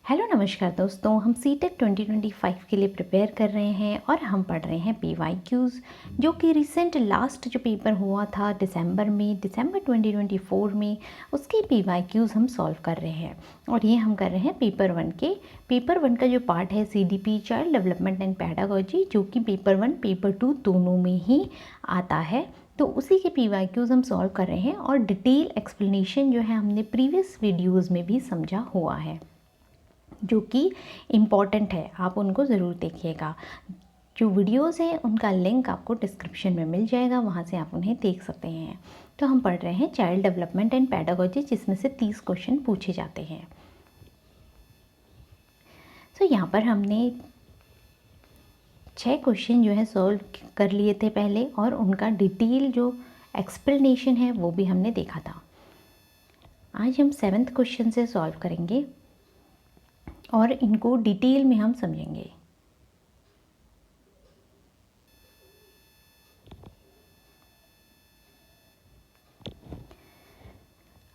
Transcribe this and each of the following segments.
Hello नमस्कार दोस्तों, हम सीटेट 2025 के लिए प्रिपेयर कर रहे हैं और हम पढ़ रहे हैं पीवाईक्यूज़ जो कि रिसेंट लास्ट जो पेपर हुआ था दिसंबर 2024 में उसके पीवाईक्यूज़ हम सॉल्व कर रहे हैं। और ये हम कर रहे हैं पेपर वन का जो पार्ट है CDP child development and pedagogy, जो कि पेपर 1 पेपर 2 दोनों में ही आता है। तो उसी के पीवाईक्यूज़ हम सॉल्व कर रहे हैं और डिटेल एक्सप्लेनेशन जो है हमने प्रीवियस वीडियोज़ में भी समझा हुआ है, जो कि इम्पॉर्टेंट है, आप उनको ज़रूर देखिएगा। जो वीडियोस हैं उनका लिंक आपको डिस्क्रिप्शन में मिल जाएगा, वहाँ से आप उन्हें देख सकते हैं। तो हम पढ़ रहे हैं चाइल्ड डेवलपमेंट एंड पैडागोजी, जिसमें से 30 क्वेश्चन पूछे जाते हैं। तो यहाँ पर हमने 6 क्वेश्चन जो है सॉल्व कर लिए थे पहले, और उनका डिटेल जो एक्सप्लेनेशन है वो भी हमने देखा था। आज हम 7th क्वेश्चन से सॉल्व करेंगे और इनको डिटेल में हम समझेंगे।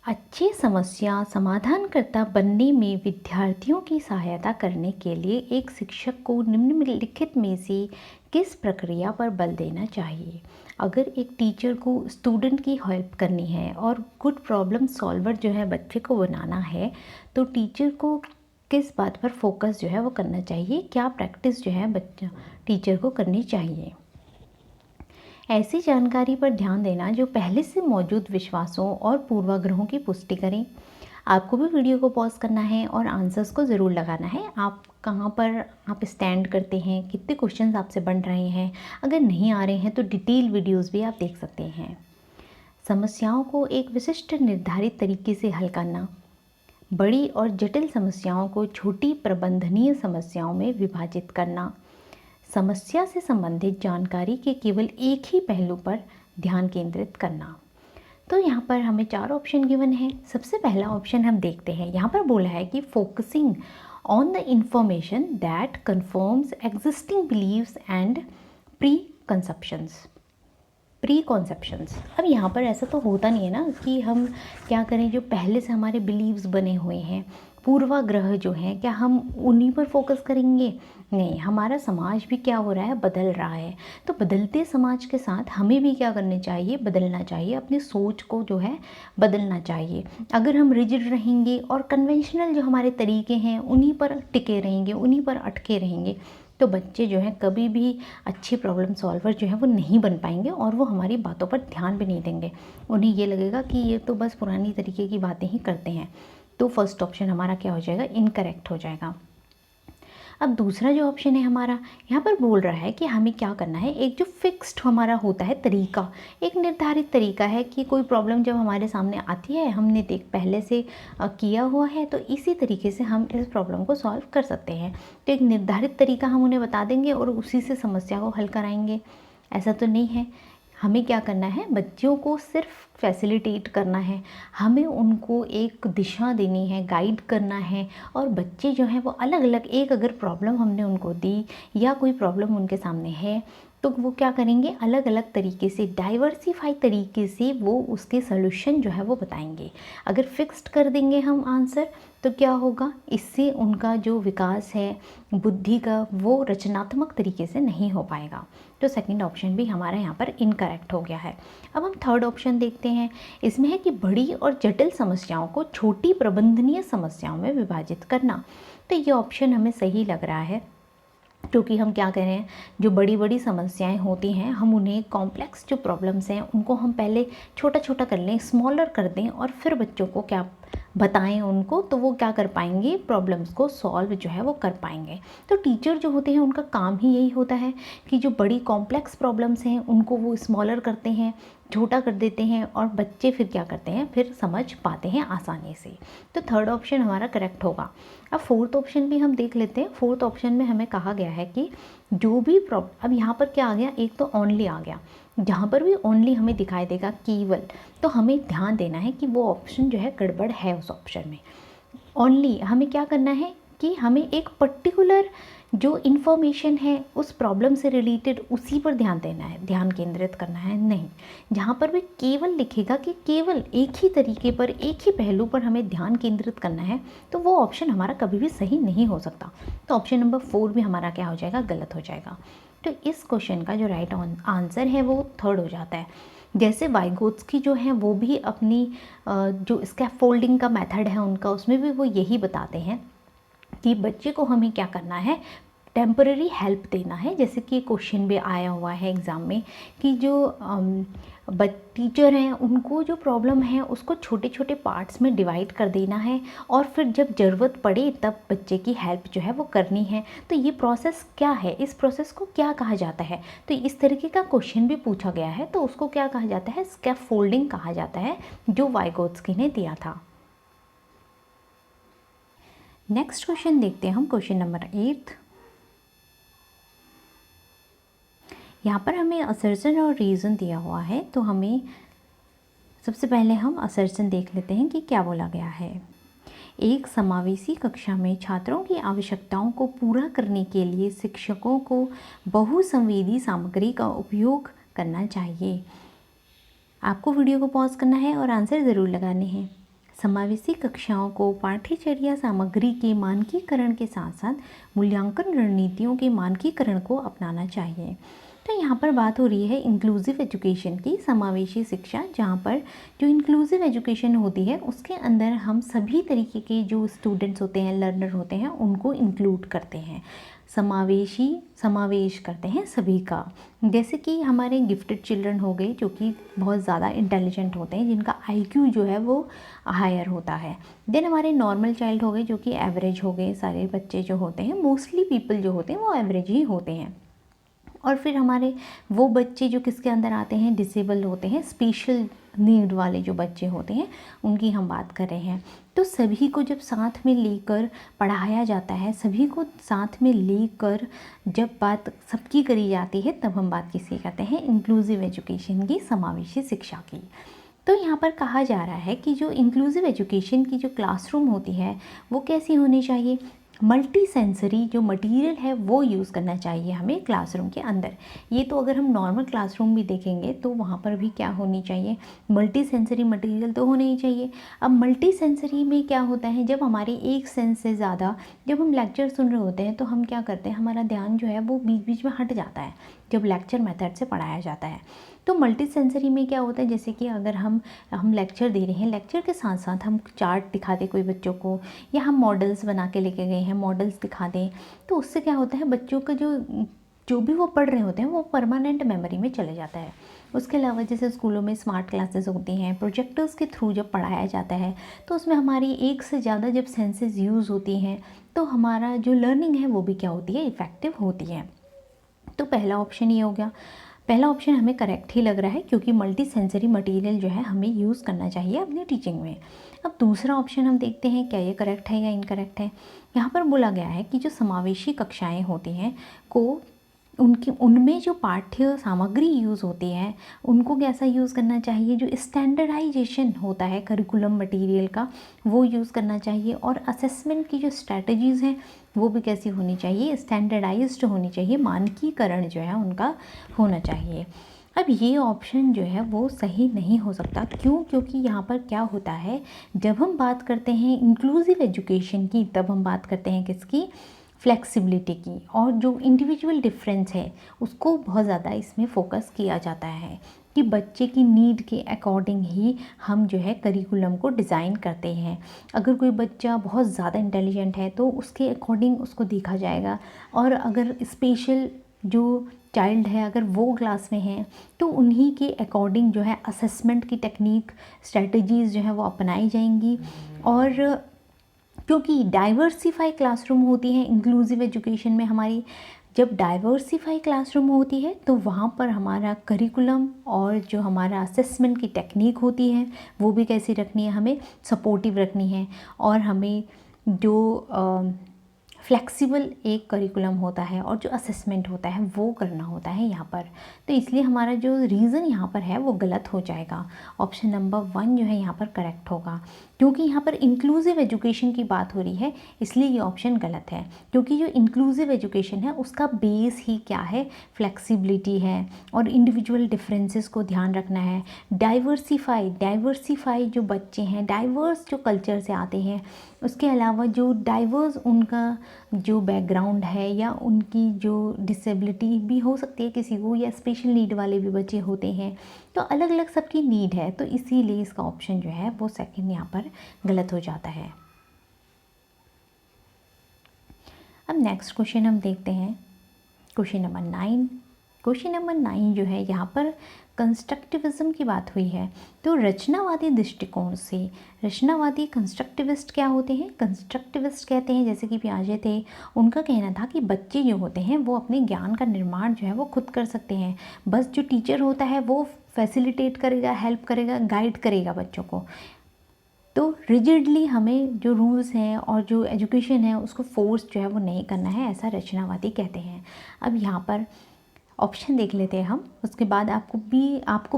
अच्छी समस्या समाधानकर्ता बनने में विद्यार्थियों की सहायता करने के लिए एक शिक्षक को निम्नलिखित में से किस प्रक्रिया पर बल देना चाहिए। अगर एक टीचर को स्टूडेंट की हेल्प करनी है और गुड प्रॉब्लम सॉल्वर जो है बच्चे को बनाना है, तो टीचर को किस बात पर फोकस जो है वो करना चाहिए, क्या प्रैक्टिस जो है बच्चा टीचर को करनी चाहिए। ऐसी जानकारी पर ध्यान देना जो पहले से मौजूद विश्वासों और पूर्वाग्रहों की पुष्टि करें। आपको भी वीडियो को पॉज करना है और आंसर्स को ज़रूर लगाना है। आप कहाँ पर आप स्टैंड करते हैं, कितने क्वेश्चंस आपसे बन रहे हैं, अगर नहीं आ रहे हैं तो डिटेल वीडियोस भी आप देख सकते हैं। समस्याओं को एक विशिष्ट निर्धारित तरीके से हल करना। बड़ी और जटिल समस्याओं को छोटी प्रबंधनीय समस्याओं में विभाजित करना। समस्या से संबंधित जानकारी के केवल एक ही पहलू पर ध्यान केंद्रित करना। तो यहाँ पर हमें 4 ऑप्शन गिवन है। सबसे पहला ऑप्शन हम देखते हैं। यहाँ पर बोला है कि focusing on the information that confirms existing beliefs and preconceptions. अब यहाँ पर ऐसा तो होता नहीं है ना कि हम क्या करें, जो पहले से हमारे बिलीव्स बने हुए हैं, पूर्वाग्रह जो हैं, क्या हम उन्हीं पर फोकस करेंगे? नहीं, हमारा समाज भी क्या हो रहा है, बदल रहा है। तो बदलते समाज के साथ हमें भी क्या करना चाहिए, बदलना चाहिए, अपनी सोच को जो है बदलना चाहिए। अगर हम रिजिड रहेंगे और कन्वेंशनल जो हमारे तरीके हैं उन्हीं पर टिके रहेंगे, उन्हीं पर अटके रहेंगे, तो बच्चे जो हैं कभी भी अच्छे प्रॉब्लम सॉल्वर जो है वो नहीं बन पाएंगे और वो हमारी बातों पर ध्यान भी नहीं देंगे। उन्हें ये लगेगा कि ये तो बस पुरानी तरीके की बातें ही करते हैं। तो फर्स्ट ऑप्शन हमारा क्या हो जाएगा, इनकरेक्ट हो जाएगा। अब दूसरा जो ऑप्शन है हमारा, यहाँ पर बोल रहा है कि हमें क्या करना है। एक जो फिक्स्ड हमारा होता है तरीका, एक निर्धारित तरीका है कि कोई प्रॉब्लम जब हमारे सामने आती है, हमने पहले से किया हुआ है, तो इसी तरीके से हम इस प्रॉब्लम को सॉल्व कर सकते हैं। तो एक निर्धारित तरीका हम उन्हें बता देंगे और उसी से समस्या को हल कराएंगे, ऐसा तो नहीं है। हमें क्या करना है, बच्चों को सिर्फ फैसिलिटेट करना है, हमें उनको एक दिशा देनी है, गाइड करना है। और बच्चे जो हैं वो अलग अलग, एक अगर प्रॉब्लम हमने उनको दी या कोई प्रॉब्लम उनके सामने है, तो वो क्या करेंगे, अलग अलग तरीके से, डाइवर्सिफाई तरीके से वो उसके सॉल्यूशन जो है वो बताएंगे। अगर फिक्स्ड कर देंगे हम आंसर, तो क्या होगा, इससे उनका जो विकास है बुद्धि का, वो रचनात्मक तरीके से नहीं हो पाएगा। तो सेकंड ऑप्शन भी हमारा यहाँ पर इनकरेक्ट हो गया है। अब हम थर्ड ऑप्शन देखते हैं। इसमें है कि बड़ी और जटिल समस्याओं को छोटी प्रबंधनीय समस्याओं में विभाजित करना। तो ये ऑप्शन हमें सही लग रहा है, क्योंकि हम क्या कह रहे हैं, जो बड़ी बड़ी समस्याएं होती हैं, हम उन्हें कॉम्प्लेक्स जो प्रॉब्लम्स हैं उनको हम पहले छोटा छोटा कर लें, स्मॉलर कर दें, और फिर बच्चों को क्या बताएं उनको, तो वो क्या कर पाएंगे, प्रॉब्लम्स को सॉल्व जो है वो कर पाएंगे। तो टीचर जो होते हैं उनका काम ही यही होता है कि जो बड़ी कॉम्प्लेक्स प्रॉब्लम्स हैं उनको वो स्मॉलर करते हैं, छोटा कर देते हैं, और बच्चे फिर क्या करते हैं, फिर समझ पाते हैं आसानी से। तो थर्ड ऑप्शन हमारा करेक्ट होगा। अब फोर्थ ऑप्शन भी हम देख लेते हैं। फोर्थ ऑप्शन में हमें कहा गया है कि जो भी अब यहाँ पर क्या आ गया, एक तो ओनली आ गया, जहाँ पर भी ओनली हमें दिखाई देगा, केवल, तो हमें ध्यान देना है कि वो ऑप्शन जो है गड़बड़ है। उस ऑप्शन में ओनली हमें क्या करना है, कि हमें एक पर्टिकुलर जो इन्फॉर्मेशन है उस प्रॉब्लम से रिलेटेड उसी पर ध्यान देना है, ध्यान केंद्रित करना है, नहीं। जहाँ पर भी केवल लिखेगा कि केवल एक ही तरीके पर, एक ही पहलू पर हमें ध्यान केंद्रित करना है, तो वो ऑप्शन हमारा कभी भी सही नहीं हो सकता। तो ऑप्शन नंबर 4 भी हमारा क्या हो जाएगा, गलत हो जाएगा। तो इस क्वेश्चन का जो राइट आंसर है वो 3rd हो जाता है। जैसे वाइगोत्स्की जो हैं वो भी अपनी जो स्कैफोल्डिंग का मेथड है उनका, उसमें भी वो यही बताते हैं कि बच्चे को हमें क्या करना है, टेम्पररी हेल्प देना है। जैसे कि क्वेश्चन भी आया हुआ है एग्ज़ाम में कि जो टीचर हैं उनको जो प्रॉब्लम है उसको छोटे छोटे पार्ट्स में डिवाइड कर देना है, और फिर जब ज़रूरत पड़े तब बच्चे की हेल्प जो है वो करनी है। तो ये प्रोसेस क्या है, इस प्रोसेस को क्या कहा जाता है? तो इस तरीके का क्वेश्चन भी पूछा गया है, तो उसको क्या कहा जाता है, स्कैफोल्डिंग कहा जाता है, जो वाइगोत्स्की ने दिया था। नेक्स्ट क्वेश्चन देखते हैं हम, क्वेश्चन नंबर 8। यहाँ पर हमें असर्शन और रीज़न दिया हुआ है, तो हमें सबसे पहले हम असर्शन देख लेते हैं कि क्या बोला गया है। एक समावेशी कक्षा में छात्रों की आवश्यकताओं को पूरा करने के लिए शिक्षकों को बहुसंवेदी सामग्री का उपयोग करना चाहिए। आपको वीडियो को पॉज करना है और आंसर ज़रूर लगाने हैं। समावेशी कक्षाओं को पाठ्यचर्या सामग्री के मानकीकरण के साथ साथ मूल्यांकन रणनीतियों के मानकीकरण को अपनाना चाहिए। तो यहाँ पर बात हो रही है इंक्लूसिव एजुकेशन की, समावेशी शिक्षा, जहाँ पर जो इंक्लूसिव एजुकेशन होती है उसके अंदर हम सभी तरीके के जो स्टूडेंट्स होते हैं, लर्नर होते हैं, उनको इंक्लूड करते हैं। समावेश करते हैं सभी का। जैसे कि हमारे गिफ्टेड चिल्ड्रन हो गए जो कि बहुत ज़्यादा इंटेलिजेंट होते हैं, जिनका आईक्यू जो है वो हायर होता है। देन हमारे नॉर्मल चाइल्ड हो गए जो कि एवरेज हो गए। सारे बच्चे जो होते हैं, मोस्टली पीपल जो होते हैं वो एवरेज ही होते हैं। और फिर हमारे वो बच्चे जो किसके अंदर आते हैं, डिसेबल होते हैं, स्पेशल नीड वाले जो बच्चे होते हैं उनकी हम बात कर रहे हैं। तो सभी को जब साथ में लेकर पढ़ाया जाता है, सभी को साथ में लेकर जब बात सबकी करी जाती है, तब हम बात किसकी करते हैं, इंक्लूसिव एजुकेशन की, समावेशी शिक्षा की। तो यहाँ पर कहा जा रहा है कि जो इंक्लूसिव एजुकेशन की जो क्लासरूम होती है वो कैसी होनी चाहिए, मल्टी सेंसरी जो मटेरियल है वो यूज़ करना चाहिए हमें क्लासरूम के अंदर। ये तो अगर हम नॉर्मल क्लासरूम भी देखेंगे तो वहाँ पर भी क्या होनी चाहिए, मल्टी सेंसरी मटेरियल तो होना ही चाहिए। अब मल्टी सेंसरी में क्या होता है, जब हमारे एक सेंस से ज़्यादा जब हम लेक्चर सुन रहे होते हैं तो हम क्या करते हैं, हमारा ध्यान जो है वो बीच बीच में हट जाता है जब लेक्चर मेथड से पढ़ाया जाता है। तो मल्टी सेंसरी में क्या होता है, जैसे कि अगर हम लेक्चर दे रहे हैं, लेक्चर के साथ साथ हम चार्ट दिखा दें कोई बच्चों को, या हम मॉडल्स बना के लेके गए हैं, मॉडल्स दिखा दें, तो उससे क्या होता है, बच्चों का जो भी वो पढ़ रहे होते हैं वो परमानेंट मेमोरी में चले जाता है। उसके अलावा जैसे स्कूलों में स्मार्ट क्लासेस होती हैं, प्रोजेक्टर्स के थ्रू जब पढ़ाया जाता है तो उसमें हमारी एक से ज़्यादा जब सेंसेस यूज़ होती हैं तो हमारा जो लर्निंग है वो भी क्या होती है, इफ़ेक्टिव होती है। तो पहला ऑप्शन ये हो गया। पहला ऑप्शन हमें करेक्ट ही लग रहा है, क्योंकि मल्टी सेंसरी मटेरियल जो है हमें यूज़ करना चाहिए अपनी टीचिंग में। अब दूसरा ऑप्शन हम देखते हैं क्या ये करेक्ट है या इनकरेक्ट है। यहाँ पर बोला गया है कि जो समावेशी कक्षाएं होती हैं को उनमें जो पाठ्य सामग्री यूज़ होती है उनको कैसा यूज़ करना चाहिए, जो स्टैंडर्डाइजेशन होता है करिकुलम मटेरियल का वो यूज़ करना चाहिए, और असेसमेंट की जो स्ट्रैटेजीज़ हैं वो भी कैसी होनी चाहिए, स्टैंडर्डाइज्ड होनी चाहिए, मानकीकरण जो है उनका होना चाहिए। अब ये ऑप्शन जो है वो सही नहीं हो सकता। क्यों? क्योंकि यहाँ पर क्या होता है, जब हम बात करते हैं इंक्लूसिव एजुकेशन की तब हम बात करते हैं किसकी, फ्लेक्सिबिलिटी की, और जो इंडिविजुअल डिफरेंस है उसको बहुत ज़्यादा इसमें फोकस किया जाता है कि बच्चे की नीड के अकॉर्डिंग ही हम जो है करिकुलम को डिज़ाइन करते हैं। अगर कोई बच्चा बहुत ज़्यादा इंटेलिजेंट है तो उसके अकॉर्डिंग उसको देखा जाएगा, और अगर स्पेशल जो चाइल्ड है अगर वो क्लास में है तो उन्हीं के अकॉर्डिंग जो है असेसमेंट की टेक्निक, स्ट्रेटजीज़ जो है वो अपनाई जाएंगी। और क्योंकि डाइवर्सिफाई क्लासरूम होती है इंक्लूसिव एजुकेशन में हमारी, जब डाइवर्सिफाई क्लासरूम होती है तो वहाँ पर हमारा करिकुलम और जो हमारा असेसमेंट की टेक्निक होती है वो भी कैसी रखनी है, हमें सपोर्टिव रखनी है, और हमें जो फ्लेक्सिबल एक करिकुलम होता है और जो असेसमेंट होता है वो करना होता है यहाँ पर। तो इसलिए हमारा जो रीज़न यहाँ पर है वो गलत हो जाएगा। ऑप्शन नंबर 1 जो है यहाँ पर करेक्ट होगा, क्योंकि यहाँ पर इंक्लूसिव एजुकेशन की बात हो रही है, इसलिए ये ऑप्शन गलत है। क्योंकि जो इंक्लूसिव एजुकेशन है उसका बेस ही क्या है, फ्लेक्सिबिलिटी है और इंडिविजुअल डिफरेंसेस को ध्यान रखना है। डाइवर्सिफाई जो बच्चे हैं, डाइवर्स जो कल्चर से आते हैं, उसके अलावा जो डाइवर्स उनका जो बैकग्राउंड है या उनकी जो डिसेबिलिटी भी हो सकती है किसी को, या स्पेशल नीड वाले भी बच्चे होते हैं, तो अलग अलग सबकी नीड है। तो इसीलिए इसका ऑप्शन जो है वो सेकंड यहाँ पर गलत हो जाता है। अब नेक्स्ट क्वेश्चन हम देखते हैं, क्वेश्चन नंबर 9। क्वेश्चन नंबर 9 जो है यहाँ पर कंस्ट्रक्टिविज्म की बात हुई है। तो रचनावादी दृष्टिकोण से, रचनावादी कंस्ट्रक्टिविस्ट क्या होते हैं? कंस्ट्रक्टिविस्ट कहते हैं, जैसे कि पियाजे थे, उनका कहना था कि बच्चे जो होते हैं वो अपने ज्ञान का निर्माण जो है वो खुद कर सकते हैं, बस जो टीचर होता है वो फैसिलिटेट करेगा, हेल्प करेगा, गाइड करेगा बच्चों को। तो रिजिडली हमें जो रूल्स हैं और जो एजुकेशन है उसको फोर्स जो है वो नहीं करना है, ऐसा रचनावादी कहते हैं। अब यहाँ पर ऑप्शन देख लेते हैं हम, उसके बाद आपको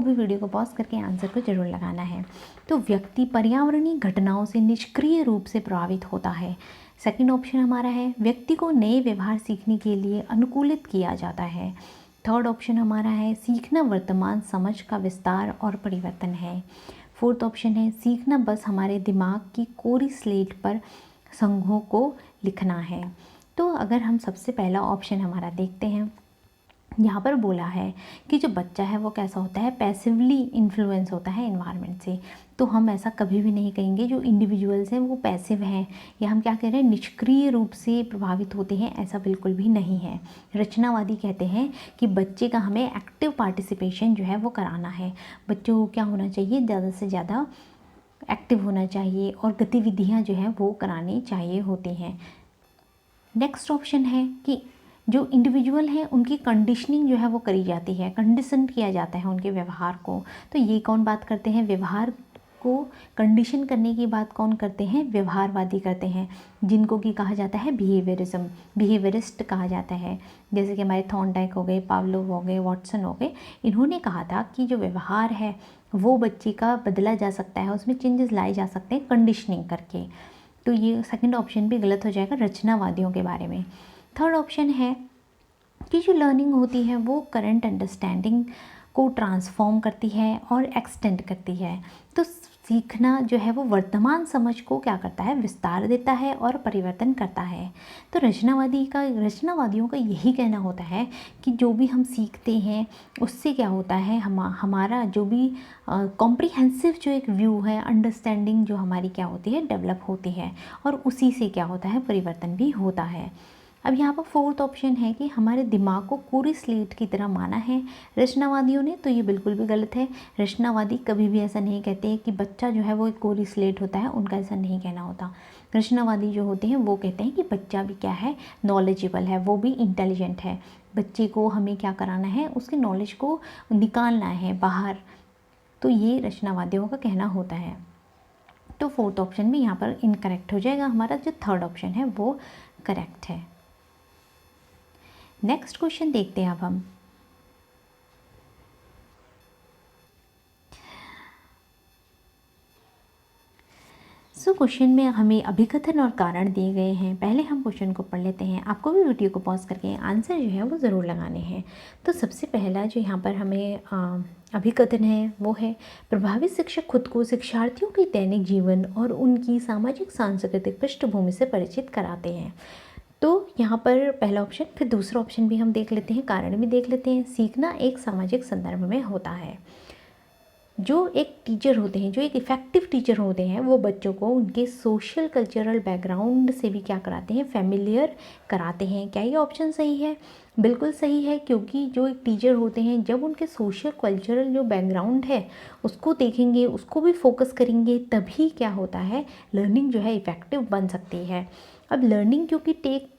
भी वीडियो को पॉज करके आंसर को जरूर लगाना है। तो व्यक्ति पर्यावरणीय घटनाओं से निष्क्रिय रूप से प्रभावित होता है। सेकंड ऑप्शन हमारा है व्यक्ति को नए व्यवहार सीखने के लिए अनुकूलित किया जाता है। थर्ड ऑप्शन हमारा है सीखना वर्तमान समझ का विस्तार और परिवर्तन है। फोर्थ ऑप्शन है सीखना बस हमारे दिमाग की कोरी स्लेट पर संघों को लिखना है। तो अगर हम सबसे पहला ऑप्शन हमारा देखते हैं, यहाँ पर बोला है कि जो बच्चा है वो कैसा होता है, पैसिवली इन्फ्लुएंस होता है एनवायरनमेंट से। तो हम ऐसा कभी भी नहीं कहेंगे जो इंडिविजुअल्स हैं वो पैसिव हैं, या हम क्या कह रहे हैं निष्क्रिय रूप से प्रभावित होते हैं, ऐसा बिल्कुल भी नहीं है। रचनावादी कहते हैं कि बच्चे का हमें एक्टिव पार्टिसिपेशन जो है वो कराना है। बच्चों को क्या होना चाहिए, ज़्यादा से ज़्यादा एक्टिव होना चाहिए और गतिविधियाँ जो हैं वो करानी चाहिए होती हैं। नेक्स्ट ऑप्शन है कि जो इंडिविजुअल हैं उनकी कंडीशनिंग जो है वो करी जाती है, कंडीशन किया जाता है उनके व्यवहार को। तो ये कौन बात करते हैं, व्यवहार को कंडीशन करने की बात कौन करते हैं, व्यवहारवादी करते हैं, जिनको कि कहा जाता है बिहेवियरिस्ट कहा जाता है। जैसे कि हमारे थॉर्नडाइक हो गए, पावलोव हो गए, वॉटसन हो गए, इन्होंने कहा था कि जो व्यवहार है वो बच्चे का बदला जा सकता है, उसमें चेंजेस लाए जा सकते हैं कंडीशनिंग करके। तो ये सेकंड ऑप्शन भी गलत हो जाएगा रचनावादियों के बारे में। थर्ड ऑप्शन है कि जो लर्निंग होती है वो करंट अंडरस्टैंडिंग को ट्रांसफॉर्म करती है और एक्सटेंड करती है। तो सीखना जो है वो वर्तमान समझ को क्या करता है, विस्तार देता है और परिवर्तन करता है। तो रचनावादियों का यही कहना होता है कि जो भी हम सीखते हैं उससे क्या होता है, हमारा जो भी कॉम्प्रिहेंसिव जो एक व्यू है, अंडरस्टैंडिंग जो हमारी क्या होती है, डेवलप होती है, और उसी से क्या होता है, परिवर्तन भी होता है। अब यहाँ पर फोर्थ ऑप्शन है कि हमारे दिमाग को कोरी स्लेट की तरह माना है रचनावादियों ने, तो ये बिल्कुल भी गलत है। रचनावादी कभी भी ऐसा नहीं कहते कि बच्चा जो है वो एक कोरी स्लेट होता है, उनका ऐसा नहीं कहना होता। रचनावादी जो होते हैं वो कहते हैं कि बच्चा भी क्या है, नॉलेजेबल है, वो भी इंटेलिजेंट है। बच्चे को हमें क्या कराना है, उसके नॉलेज को निकालना है बाहर। तो ये रचनावादियों का कहना होता है। तो फोर्थ ऑप्शन भी यहाँ पर इनकरेक्ट हो जाएगा, हमारा जो थर्ड ऑप्शन है वो करेक्ट है। नेक्स्ट क्वेश्चन देखते हैं अब हम। क्वेश्चन में हमें अभिकथन और कारण दिए गए हैं। पहले हम क्वेश्चन को पढ़ लेते हैं, आपको भी वीडियो को पॉज करके आंसर जो है वो ज़रूर लगाने हैं। तो सबसे पहला जो यहाँ पर हमें अभिकथन है वो है, प्रभावित शिक्षक खुद को शिक्षार्थियों के दैनिक जीवन और उनकी सामाजिक सांस्कृतिक पृष्ठभूमि से परिचित कराते हैं। तो यहाँ पर पहला ऑप्शन, फिर दूसरा ऑप्शन भी हम देख लेते हैं, कारण भी देख लेते हैं। सीखना एक सामाजिक संदर्भ में होता है। जो एक टीचर होते हैं, जो एक इफ़ेक्टिव टीचर होते हैं, वो बच्चों को उनके सोशल कल्चरल बैकग्राउंड से भी क्या कराते हैं, फेमिलियर कराते हैं। क्या ये ऑप्शन सही है? बिल्कुल सही है, क्योंकि जो एक टीचर होते हैं जब उनके सोशल कल्चरल जो बैकग्राउंड है उसको देखेंगे, उसको भी फोकस करेंगे, तभी क्या होता है, लर्निंग जो है इफ़ेक्टिव बन सकती है। अब लर्निंग क्योंकि टेक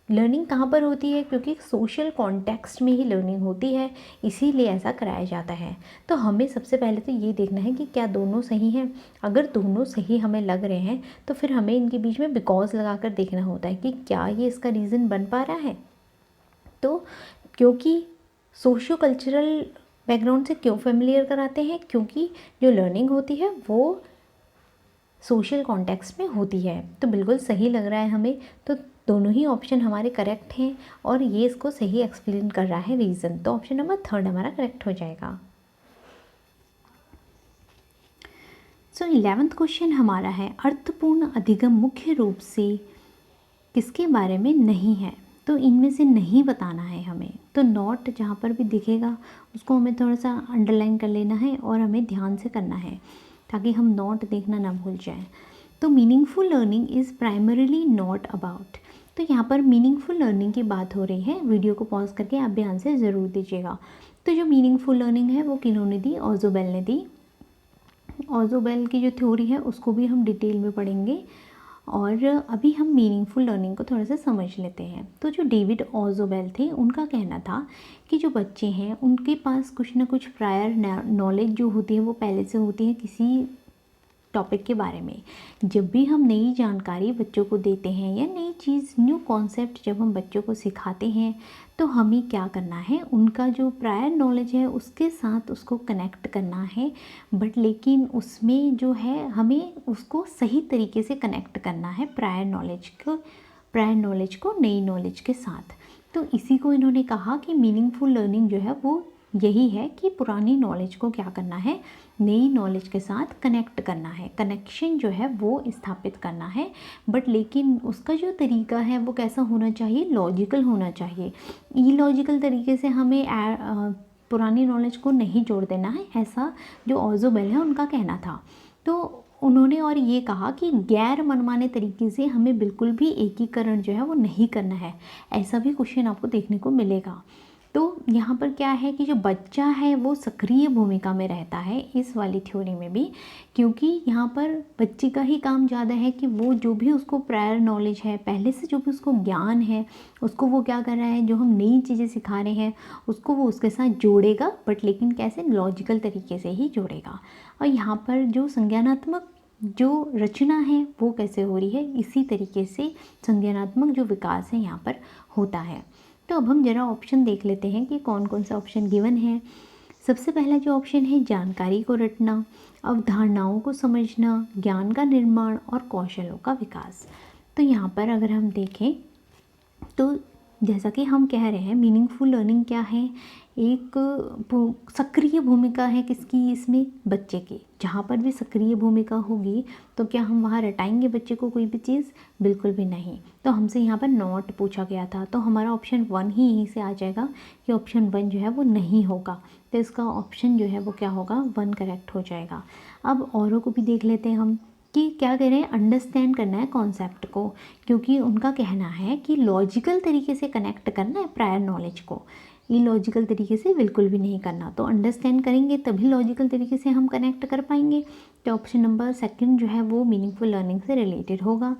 लर्निंग कहाँ पर होती है, क्योंकि सोशल कॉन्टेक्स्ट में ही लर्निंग होती है, इसीलिए ऐसा कराया जाता है। तो हमें सबसे पहले तो ये देखना है कि क्या दोनों सही हैं। अगर दोनों सही हमें लग रहे हैं तो फिर हमें इनके बीच में बिकॉज लगा कर देखना होता है कि क्या ये इसका रीज़न बन पा रहा है। तो क्योंकि सोशो कल्चरल बैकग्राउंड से क्यों फेमिलियर कराते हैं, क्योंकि जो लर्निंग होती है वो सोशल कॉन्टेक्स्ट में होती है। तो बिल्कुल सही लग रहा है हमें, तो दोनों ही ऑप्शन हमारे करेक्ट हैं और ये इसको सही एक्सप्लेन कर रहा है रीज़न। तो ऑप्शन नंबर 3 हमारा करेक्ट हो जाएगा। सो 11वां क्वेश्चन हमारा है, अर्थपूर्ण अधिगम मुख्य रूप से किसके बारे में नहीं है। तो इनमें से नहीं बताना है हमें। तो नॉट जहाँ पर भी दिखेगा उसको हमें थोड़ा सा अंडरलाइन कर लेना है और हमें ध्यान से करना है ताकि हम नॉट देखना ना भूल जाएं। तो meaningful learning is primarily not about. तो यहाँ पर मीनिंगफुल लर्निंग की बात हो रही है। वीडियो को पॉज करके आप भी आंसर ज़रूर दीजिएगा। तो जो मीनिंगफुल लर्निंग है वो किन्होंने दी, ऑजोबेल ने दी। ऑजोबेल की जो थ्योरी है उसको भी हम डिटेल में पढ़ेंगे और अभी हम मीनिंगफुल लर्निंग को थोड़ा सा समझ लेते हैं। तो जो डेविड ऑजोबेल थे उनका कहना था कि जो बच्चे हैं उनके पास कुछ ना कुछ प्रायर नॉलेज जो होती है वो पहले से होती है किसी टॉपिक के बारे में। जब भी हम नई जानकारी बच्चों को देते हैं या नई चीज़, न्यू कॉन्सेप्ट जब हम बच्चों को सिखाते हैं तो हमें क्या करना है, उनका जो प्रायर नॉलेज है उसके साथ उसको कनेक्ट करना है। बट लेकिन उसमें जो है हमें उसको सही तरीके से कनेक्ट करना है प्रायर नॉलेज को नई नॉलेज के साथ। तो इसी को इन्होंने कहा कि मीनिंगफुल लर्निंग जो है वो यही है कि पुरानी नॉलेज को क्या करना है, नई नॉलेज के साथ कनेक्ट करना है, कनेक्शन जो है वो स्थापित करना है। बट लेकिन उसका जो तरीका है वो कैसा होना चाहिए, लॉजिकल होना चाहिए। इलॉजिकल तरीके से हमें पुरानी नॉलेज को नहीं जोड़ देना है, ऐसा जो ऑजोबेल है उनका कहना था। तो उन्होंने और ये कहा कि गैर मनमाने तरीके से हमें बिल्कुल भी एकीकरण जो है वो नहीं करना है। ऐसा भी क्वेश्चन आपको देखने को मिलेगा। तो यहाँ पर क्या है कि जो बच्चा है वो सक्रिय भूमिका में रहता है इस वाली थ्योरी में भी, क्योंकि यहाँ पर बच्चे का ही काम ज़्यादा है कि वो जो भी उसको प्रायर नॉलेज है, पहले से जो भी उसको ज्ञान है, उसको वो क्या कर रहा है, जो हम नई चीज़ें सिखा रहे हैं उसको वो उसके साथ जोड़ेगा। बट लेकिन कैसे, लॉजिकल तरीके से ही जोड़ेगा। और यहाँ पर जो संज्ञानात्मक जो रचना है वो कैसे हो रही है, इसी तरीके से संज्ञानात्मक जो विकास है यहाँ पर होता है। तो अब हम जरा ऑप्शन देख लेते हैं कि कौन कौन सा ऑप्शन गिवन है। सबसे पहला जो ऑप्शन है, जानकारी को रटना, अवधारणाओं को समझना, ज्ञान का निर्माण और कौशलों का विकास। तो यहाँ पर अगर हम देखें तो जैसा कि हम कह रहे हैं मीनिंगफुल लर्निंग क्या है, एक सक्रिय भूमिका है किसकी, इसमें बच्चे की। जहाँ पर भी सक्रिय भूमिका होगी तो क्या हम वहाँ रटाएंगे बच्चे को कोई भी चीज़, बिल्कुल भी नहीं। तो हमसे यहाँ पर नॉट पूछा गया था, तो हमारा ऑप्शन 1 ही यहीं से आ जाएगा कि ऑप्शन 1 जो है वो नहीं होगा। तो इसका ऑप्शन जो है वो क्या होगा, 1 करेक्ट हो जाएगा। अब औरों को भी देख लेते हैं हम कि क्या कह रहे हैं, अंडरस्टैंड करना है कॉन्सेप्ट को, क्योंकि उनका कहना है कि लॉजिकल तरीके से कनेक्ट करना है प्रायर नॉलेज को, इलॉजिकल तरीके से बिल्कुल भी नहीं करना। तो अंडरस्टैंड करेंगे तभी लॉजिकल तरीके से हम कनेक्ट कर पाएंगे। तो ऑप्शन नंबर 2 जो है वो मीनिंगफुल लर्निंग से रिलेटेड होगा।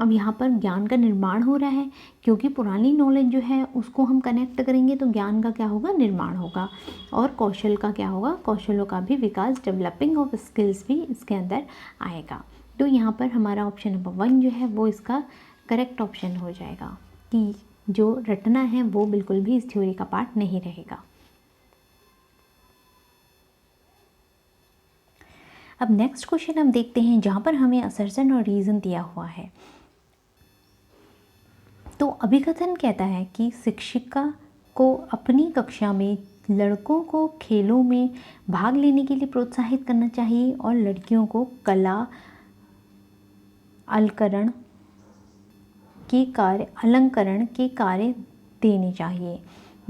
अब यहाँ पर ज्ञान का निर्माण हो रहा है, क्योंकि पुरानी नॉलेज जो है उसको हम कनेक्ट करेंगे तो ज्ञान का क्या होगा, निर्माण होगा। और कौशल का क्या होगा, कौशलों का भी विकास, डेवलपिंग ऑफ स्किल्स भी इसके अंदर आएगा। तो यहाँ पर हमारा ऑप्शन नंबर 1 जो है वो इसका करेक्ट ऑप्शन हो जाएगा कि जो रटना है वो बिल्कुल भी इस थ्योरी का पार्ट नहीं रहेगा। अब नेक्स्ट क्वेश्चन हम देखते हैं जहाँ पर हमें असर्शन और रीज़न दिया हुआ है। तो अभिकथन कहता है कि शिक्षिका को अपनी कक्षा में लड़कों को खेलों में भाग लेने के लिए प्रोत्साहित करना चाहिए और लड़कियों को कला अलंकरण के कार्य देने चाहिए।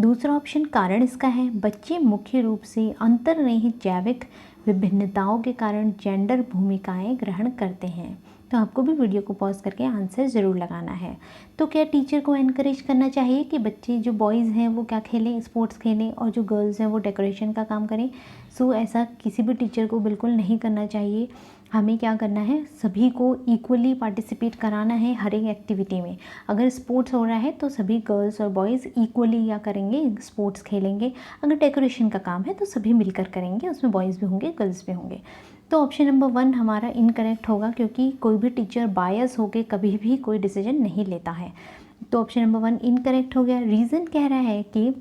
दूसरा ऑप्शन कारण इसका है, बच्चे मुख्य रूप से अंतर्निहित जैविक विभिन्नताओं के कारण जेंडर भूमिकाएं ग्रहण करते हैं। तो आपको भी वीडियो को पॉज करके आंसर ज़रूर लगाना है। तो क्या टीचर को एनकरेज करना चाहिए कि बच्चे जो बॉयज़ हैं वो क्या खेलें, स्पोर्ट्स खेलें, और जो गर्ल्स हैं वो डेकोरेशन का काम करें? सो ऐसा किसी भी टीचर को बिल्कुल नहीं करना चाहिए। हमें क्या करना है, सभी को इक्वली पार्टिसिपेट कराना है हर एक एक्टिविटी में। अगर स्पोर्ट्स हो रहा है तो सभी गर्ल्स और बॉयज़ इक्वली क्या करेंगे, स्पोर्ट्स खेलेंगे। अगर डेकोरेशन का काम है तो सभी मिलकर करेंगे, उसमें बॉयज़ भी होंगे गर्ल्स भी होंगे। तो ऑप्शन नंबर 1 हमारा इनकरेक्ट होगा, क्योंकि कोई भी टीचर बायस होकर कभी भी कोई डिसीजन नहीं लेता है। तो ऑप्शन नंबर 1 इनकरेक्ट हो गया। रीज़न कह रहा है कि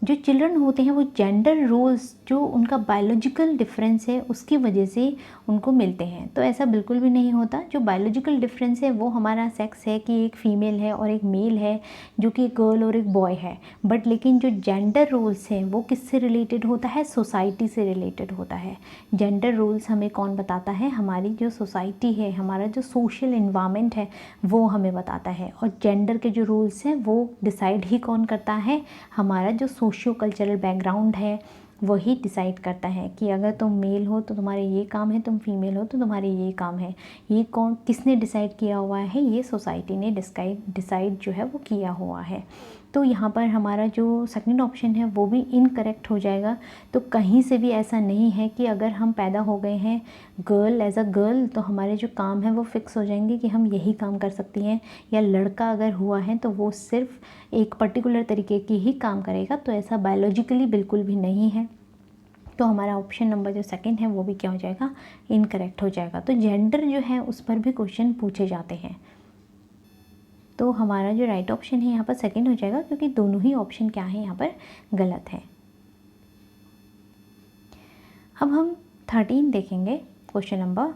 जो चिल्ड्रन होते हैं वो जेंडर रोल्स, जो उनका बायोलॉजिकल डिफरेंस है उसकी वजह से उनको मिलते हैं। तो ऐसा बिल्कुल भी नहीं होता। जो बायोलॉजिकल डिफरेंस है वो हमारा सेक्स है कि एक फ़ीमेल है और एक मेल है, जो कि एक गर्ल और एक बॉय है। बट लेकिन जो जेंडर रोल्स हैं वो किससे रिलेटेड होता है, सोसाइटी से रिलेटेड होता है। जेंडर रोल्स हमें कौन बताता है, हमारी जो सोसाइटी है, हमारा जो सोशल इन्वायरमेंट है वो हमें बताता है। और जेंडर के जो रूल्स हैं वो डिसाइड ही कौन करता है, हमारा जो सोशियो कल्चरल बैकग्राउंड है वही डिसाइड करता है कि अगर तुम मेल हो तो तुम्हारे ये काम है, तुम फीमेल हो तो तुम्हारे ये काम है। ये कौन, किसने डिसाइड किया हुआ है, ये सोसाइटी ने डिसाइड जो है वो किया हुआ है। तो यहाँ पर हमारा जो सेकंड ऑप्शन है वो भी इनकरेक्ट हो जाएगा। तो कहीं से भी ऐसा नहीं है कि अगर हम पैदा हो गए हैं गर्ल, एज अ गर्ल, तो हमारे जो काम है वो फिक्स हो जाएंगे कि हम यही काम कर सकती हैं, या लड़का अगर हुआ है तो वो सिर्फ एक पर्टिकुलर तरीके की ही काम करेगा। तो ऐसा बायोलॉजिकली बिल्कुल भी नहीं है। तो हमारा ऑप्शन नंबर जो सेकंड है वो भी क्या हो जाएगा, इनकरेक्ट हो जाएगा। तो जेंडर जो है उस पर भी क्वेश्चन पूछे जाते हैं। तो हमारा जो राइट ऑप्शन है यहाँ पर सेकंड हो जाएगा, क्योंकि दोनों ही ऑप्शन क्या है यहाँ पर गलत है। अब हम 13 देखेंगे क्वेश्चन नंबर,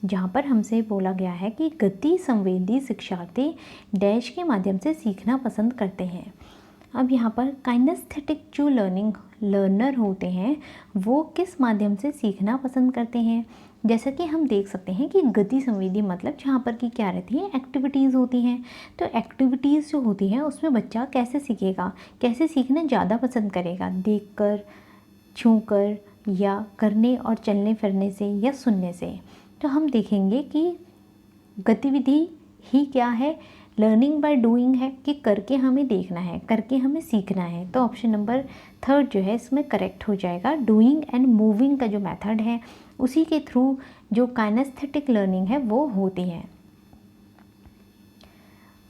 जहाँ पर हमसे बोला गया है कि गति संवेदी शिक्षार्थी डैश के माध्यम से सीखना पसंद करते हैं। अब यहाँ पर काइनेस्थेटिक जो लर्नर होते हैं वो किस माध्यम से सीखना पसंद करते हैं। जैसा कि हम देख सकते हैं कि गति संवेदी मतलब जहाँ पर कि क्या रहती है, एक्टिविटीज़ होती हैं। तो एक्टिविटीज़ जो होती हैं उसमें बच्चा कैसे सीखेगा, कैसे सीखना ज़्यादा पसंद करेगा, देखकर, छूकर, या करने और चलने फिरने से, या सुनने से। तो हम देखेंगे कि गतिविधि ही क्या है, लर्निंग बाय डूइंग है, कि करके हमें देखना है, करके हमें सीखना है। तो ऑप्शन नंबर 3 जो है इसमें करेक्ट हो जाएगा। डूइंग एंड मूविंग का जो मेथड है उसी के थ्रू जो काइनेस्थेटिक लर्निंग है वो होती है।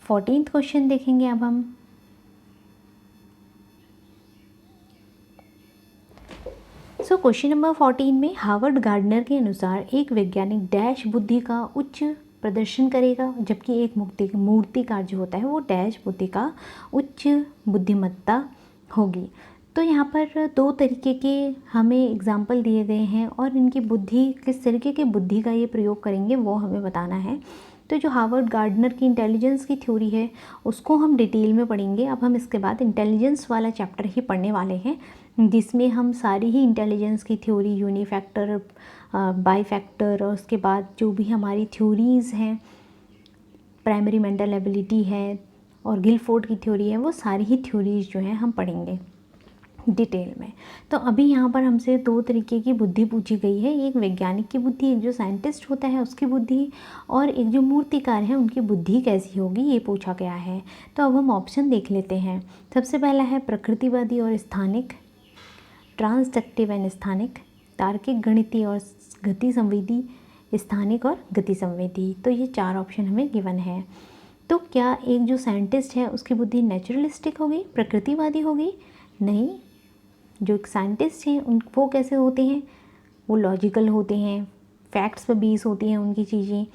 14th क्वेश्चन देखेंगे अब हम। क्वेश्चन नंबर 14 में हार्वर्ड गार्डनर के अनुसार एक वैज्ञानिक डैश बुद्धि का उच्च प्रदर्शन करेगा, जबकि एक मूर्तिकार जो होता है वो डैश बुद्धि का उच्च बुद्धिमत्ता होगी। तो यहाँ पर 2 तरीके के हमें एग्जाम्पल दिए गए हैं और इनकी बुद्धि, किस तरीके की बुद्धि का ये प्रयोग करेंगे वो हमें बताना है। तो जो हार्वर्ड गार्डनर की इंटेलिजेंस की थ्योरी है उसको हम डिटेल में पढ़ेंगे। अब हम इसके बाद इंटेलिजेंस वाला चैप्टर ही पढ़ने वाले हैं, जिसमें हम सारी ही इंटेलिजेंस की थ्योरी, यूनिफैक्टर, बाईफैक्टर, और उसके बाद जो भी हमारी थ्योरीज़ हैं, प्राइमरी मेंटल एबिलिटी है और गिलफोर्ड की थ्योरी है, वो सारी ही थ्योरीज़ जो हैं हम पढ़ेंगे डिटेल में। तो अभी यहाँ पर हमसे 2 तरीके की बुद्धि पूछी गई है, एक वैज्ञानिक की बुद्धि, एक जो साइंटिस्ट होता है उसकी बुद्धि, और एक जो मूर्तिकार है उनकी बुद्धि कैसी होगी ये पूछा गया है। तो अब हम ऑप्शन देख लेते हैं। सबसे पहला है प्रकृतिवादी और स्थानिक, ट्रांसडक्टिव एंड स्थानिक, तार्किक गणितीय और गति संवेदी, स्थानिक और गति संवेदी। तो ये 4 ऑप्शन हमें गिवन है। तो क्या एक जो साइंटिस्ट है उसकी बुद्धि नेचुरलिस्टिक होगी, प्रकृतिवादी होगी? नहीं, जो एक साइंटिस्ट हैं वो कैसे होते हैं, वो लॉजिकल होते हैं, फैक्ट्स पर बेस होती हैं उनकी चीज़ें।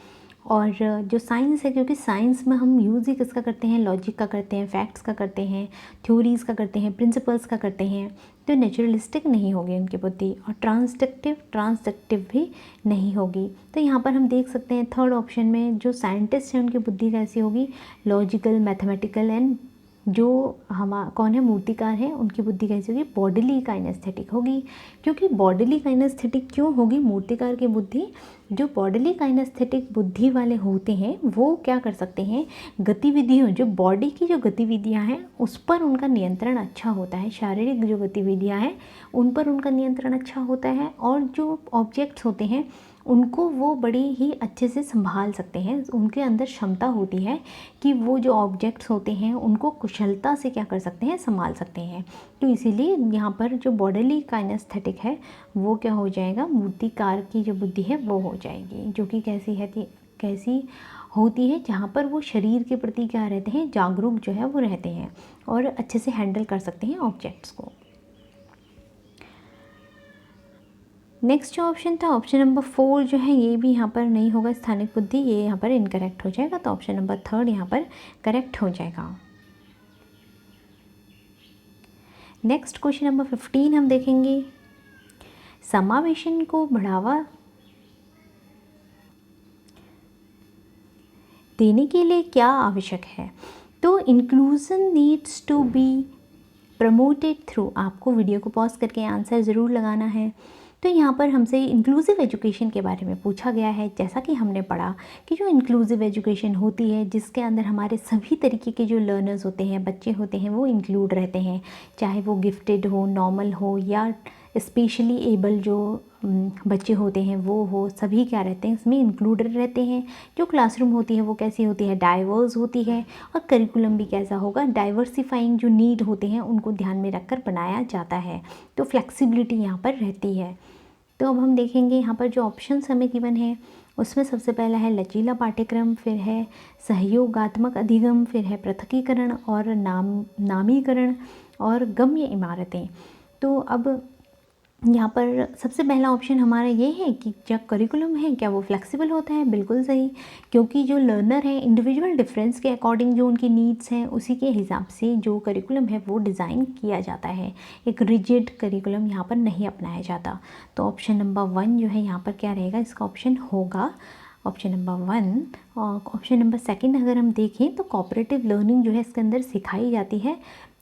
और जो साइंस है, क्योंकि साइंस में हम यूज़ ही किसका करते हैं, लॉजिक का करते हैं, फैक्ट्स का करते हैं, थ्योरीज़ का करते हैं, प्रिंसिपल्स का करते हैं। तो नेचुरलिस्टिक नहीं होगी उनकी बुद्धि। और ट्रांसडक्टिव भी नहीं होगी। तो यहाँ पर हम देख सकते हैं 3rd ऑप्शन में जो साइंटिस्ट हैं उनकी बुद्धि कैसी होगी, लॉजिकल, मैथमेटिकल, एंड जो कौन है, मूर्तिकार है, उनकी बुद्धि कैसी होगी, बॉडीली काइनेस्थेटिक होगी। क्योंकि बॉडीली काइनेस्थेटिक क्यों होगी मूर्तिकार की बुद्धि, जो बॉडीली काइनेस्थेटिक बुद्धि वाले होते हैं वो क्या कर सकते हैं, गतिविधियों, जो बॉडी की जो गतिविधियां हैं उस पर उनका नियंत्रण अच्छा होता है, शारीरिक जो गतिविधियां हैं उन पर उनका नियंत्रण अच्छा होता है, और जो ऑब्जेक्ट्स होते हैं उनको वो बड़े ही अच्छे से संभाल सकते हैं, उनके अंदर क्षमता होती है कि वो जो ऑब्जेक्ट्स होते हैं उनको कुशलता से क्या कर सकते हैं, संभाल सकते हैं। तो इसीलिए यहाँ पर जो बॉडीली काइनेस्थेटिक है वो क्या हो जाएगा, मूर्तिकार की जो बुद्धि है वो हो जाएगी, जो कि कैसी होती है, जहाँ पर वो शरीर के प्रति क्या रहते हैं, जागरूक जो है वो रहते हैं और अच्छे से हैंडल कर सकते हैं ऑब्जेक्ट्स को। नेक्स्ट जो ऑप्शन था ऑप्शन नंबर 4 जो है ये भी यहाँ पर नहीं होगा, स्थानिक बुद्धि, ये यहाँ पर इनकरेक्ट हो जाएगा। तो ऑप्शन नंबर 3 यहाँ पर करेक्ट हो जाएगा। नेक्स्ट क्वेश्चन नंबर 15 हम देखेंगे, समावेशन को बढ़ावा देने के लिए क्या आवश्यक है। तो inclusion needs to be promoted through, आपको वीडियो को पॉज करके आंसर ज़रूर लगाना है। तो यहाँ पर हमसे इंक्लूसिव एजुकेशन के बारे में पूछा गया है। जैसा कि हमने पढ़ा कि जो इंक्लूसिव एजुकेशन होती है जिसके अंदर हमारे सभी तरीके के जो लर्नर्स होते हैं, बच्चे होते हैं, वो इंक्लूड रहते हैं, चाहे वो गिफ्टेड हो, नॉर्मल हो या स्पेशली एबल जो बच्चे होते हैं वो हो, सभी क्या रहते हैं इसमें इंक्लूडेड रहते हैं। जो क्लासरूम होती है वो कैसी होती है, डाइवर्स होती है, और करिकुलम भी कैसा होगा, डाइवर्सिफाइंग जो नीड होते हैं उनको ध्यान में रखकर बनाया जाता है। तो फ्लेक्सिबिलिटी यहाँ पर रहती है। तो अब हम देखेंगे यहाँ पर जो ऑप्शंस हमें गिवन है उसमें सबसे पहला है लचीला पाठ्यक्रम, फिर है सहयोगात्मक अधिगम, फिर है पृथकीकरण और नामीकरण और गम्य इमारतें। तो अब यहाँ पर सबसे पहला ऑप्शन हमारा ये है कि जो करिकुलम है क्या वो फ्लेक्सिबल होता है। बिल्कुल सही, क्योंकि जो लर्नर है इंडिविजुअल डिफरेंस के अकॉर्डिंग जो उनकी नीड्स हैं उसी के हिसाब से जो करिकुलम है वो डिज़ाइन किया जाता है। एक रिजिड करिकुलम यहाँ पर नहीं अपनाया जाता। तो ऑप्शन नंबर 1 जो है यहाँ पर क्या रहेगा, इसका ऑप्शन होगा ऑप्शन नंबर 1। और ऑप्शन नंबर 2 अगर हम देखें तो कोऑपरेटिव लर्निंग जो है इसके अंदर सिखाई जाती है,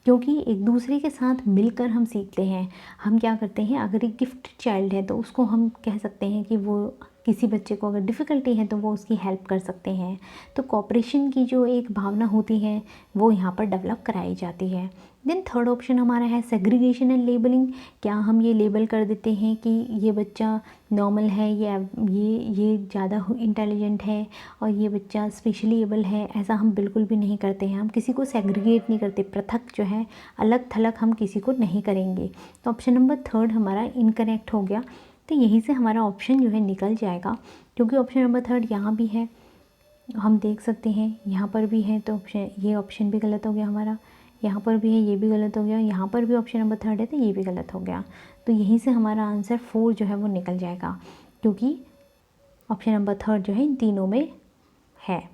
क्योंकि एक दूसरे के साथ मिलकर हम सीखते हैं। हम क्या करते हैं, अगर एक गिफ्टेड चाइल्ड है तो उसको हम कह सकते हैं कि वो किसी बच्चे को अगर डिफ़िकल्टी है तो वो उसकी हेल्प कर सकते हैं। तो कोऑपरेशन की जो एक भावना होती है वो यहाँ पर डेवलप कराई जाती है। देन थर्ड ऑप्शन हमारा है सेग्रीगेशन एंड लेबलिंग। क्या हम ये लेबल कर देते हैं कि ये बच्चा नॉर्मल है, ये ज़्यादा इंटेलिजेंट है और ये बच्चा स्पेशली एबल है, ऐसा हम बिल्कुल भी नहीं करते हैं। हम किसी को सेग्रीगेट नहीं करते, पृथक जो है अलग थलग हम किसी को नहीं करेंगे। तो ऑप्शन नंबर 3 हमारा इनकरेक्ट हो गया। तो यहीं से हमारा ऑप्शन जो है निकल जाएगा, क्योंकि ऑप्शन नंबर 3 यहाँ भी है, हम देख सकते हैं यहाँ पर भी है। तो ये ऑप्शन भी गलत हो गया हमारा, यहाँ पर भी है ये भी गलत हो गया, यहाँ पर भी ऑप्शन नंबर 3 है तो ये भी गलत हो गया। तो यहीं से हमारा आंसर 4 जो है वो निकल जाएगा, क्योंकि ऑप्शन नंबर 3 जो है इन तीनों में है।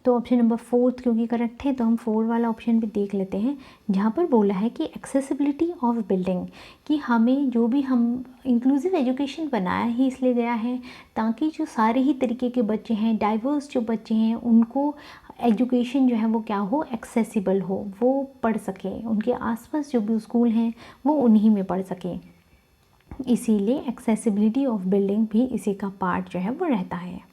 तो ऑप्शन नंबर 4 क्योंकि करेक्ट है तो हम 4 वाला ऑप्शन भी देख लेते हैं, जहाँ पर बोला है कि एक्सेसिबिलिटी ऑफ बिल्डिंग, कि हमें जो भी हम इंक्लूसिव एजुकेशन बनाया ही इसलिए गया है ताकि जो सारे ही तरीके के बच्चे हैं, डाइवर्स जो बच्चे हैं, उनको एजुकेशन जो है वो क्या हो, एक्सेसिबल हो, वो पढ़ सकें, उनके आसपास जो भी स्कूल हैं वो उन्हीं में पढ़ सकें। इसीलिए एक्सेसिबिलिटी ऑफ बिल्डिंग भी इसी का पार्ट जो है वो रहता है।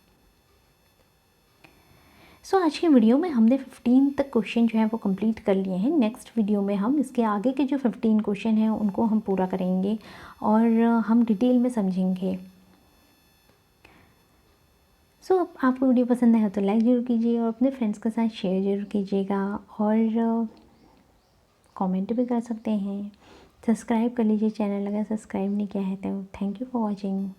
सो आज की वीडियो में हमने 15 तक क्वेश्चन जो है वो कंप्लीट कर लिए हैं। नेक्स्ट वीडियो में हम इसके आगे के जो 15 क्वेश्चन हैं उनको हम पूरा करेंगे और हम डिटेल में समझेंगे। सो आपको वीडियो पसंद आया तो लाइक ज़रूर कीजिए और अपने फ्रेंड्स के साथ शेयर ज़रूर कीजिएगा और कमेंट भी कर सकते हैं। सब्सक्राइब कर लीजिए चैनल, अगर सब्सक्राइब नहीं किया है तो। Thank you for watching.